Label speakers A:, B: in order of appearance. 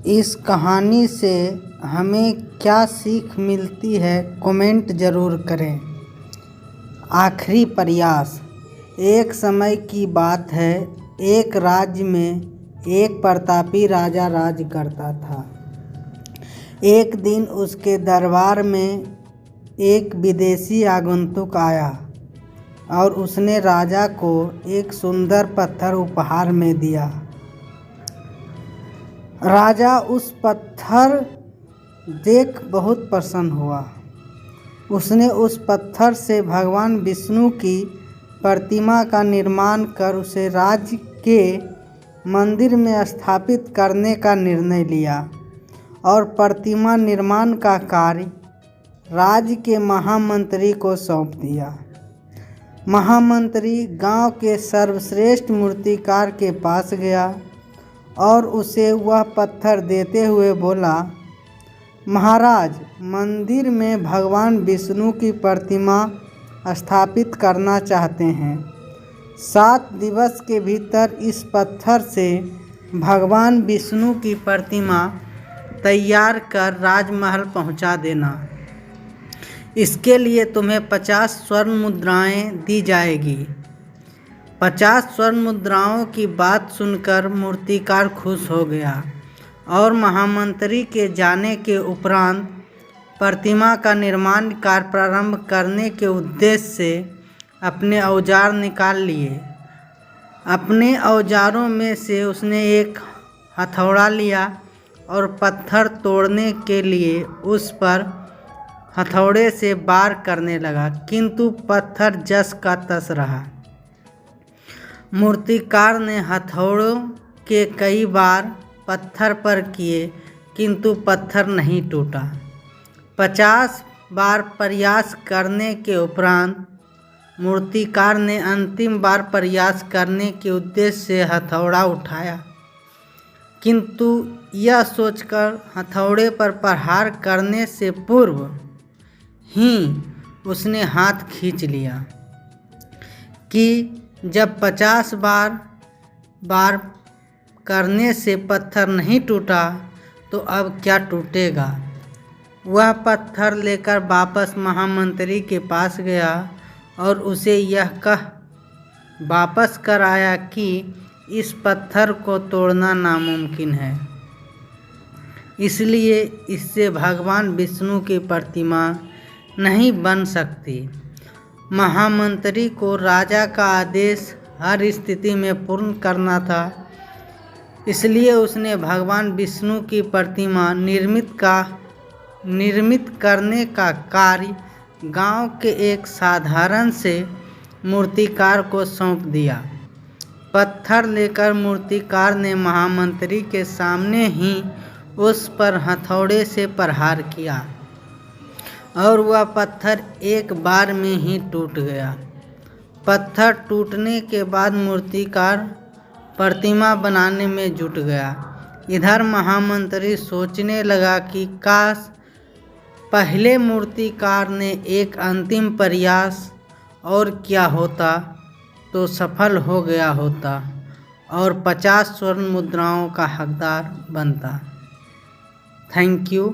A: इस कहानी से हमें क्या सीख मिलती है, कमेंट ज़रूर करें। आखिरी प्रयास। एक समय की बात है, एक राज्य में एक प्रतापी राजा राज करता था। एक दिन उसके दरबार में एक विदेशी आगंतुक आया और उसने राजा को एक सुंदर पत्थर उपहार में दिया। राजा उस पत्थर देख बहुत प्रसन्न हुआ। उसने उस पत्थर से भगवान विष्णु की प्रतिमा का निर्माण कर उसे राज्य के मंदिर में स्थापित करने का निर्णय लिया और प्रतिमा निर्माण का कार्य राज्य के महामंत्री को सौंप दिया। महामंत्री गांव के सर्वश्रेष्ठ मूर्तिकार के पास गया और उसे वह पत्थर देते हुए बोला, महाराज, मंदिर में भगवान विष्णु की प्रतिमा स्थापित करना चाहते हैं। 7 दिवस के भीतर इस पत्थर से भगवान विष्णु की प्रतिमा तैयार कर राजमहल पहुंचा देना। इसके लिए तुम्हें 50 स्वर्ण मुद्राएं दी जाएगी। 50 स्वर्ण मुद्राओं की बात सुनकर मूर्तिकार खुश हो गया और महामंत्री के जाने के उपरांत प्रतिमा का निर्माण कार्य प्रारंभ करने के उद्देश्य से अपने औजार निकाल लिए। अपने औजारों में से उसने एक हथौड़ा लिया और पत्थर तोड़ने के लिए उस पर हथौड़े से वार करने लगा, किंतु पत्थर जस का तस रहा। मूर्तिकार ने हथौड़ों के कई बार पत्थर पर किए, किंतु पत्थर नहीं टूटा। 50 बार प्रयास करने के उपरांत मूर्तिकार ने अंतिम बार प्रयास करने के उद्देश्य से हथौड़ा उठाया, किंतु यह सोचकर हथौड़े पर प्रहार करने से पूर्व ही उसने हाथ खींच लिया कि जब 50 बार करने से पत्थर नहीं टूटा तो अब क्या टूटेगा। वह पत्थर लेकर वापस महामंत्री के पास गया और उसे यह कह वापस कर आया कि इस पत्थर को तोड़ना नामुमकिन है, इसलिए इससे भगवान विष्णु की प्रतिमा नहीं बन सकती। महामंत्री को राजा का आदेश हर स्थिति में पूर्ण करना था, इसलिए उसने भगवान विष्णु की प्रतिमा निर्मित करने का कार्य गांव के एक साधारण से मूर्तिकार को सौंप दिया। पत्थर लेकर मूर्तिकार ने महामंत्री के सामने ही उस पर हथौड़े से प्रहार किया और वह पत्थर एक बार में ही टूट गया। पत्थर टूटने के बाद मूर्तिकार प्रतिमा बनाने में जुट गया। इधर महामंत्री सोचने लगा कि काश पहले मूर्तिकार ने एक अंतिम प्रयास और किया होता तो सफल हो गया होता और 50 स्वर्ण मुद्राओं का हकदार बनता। Thank you.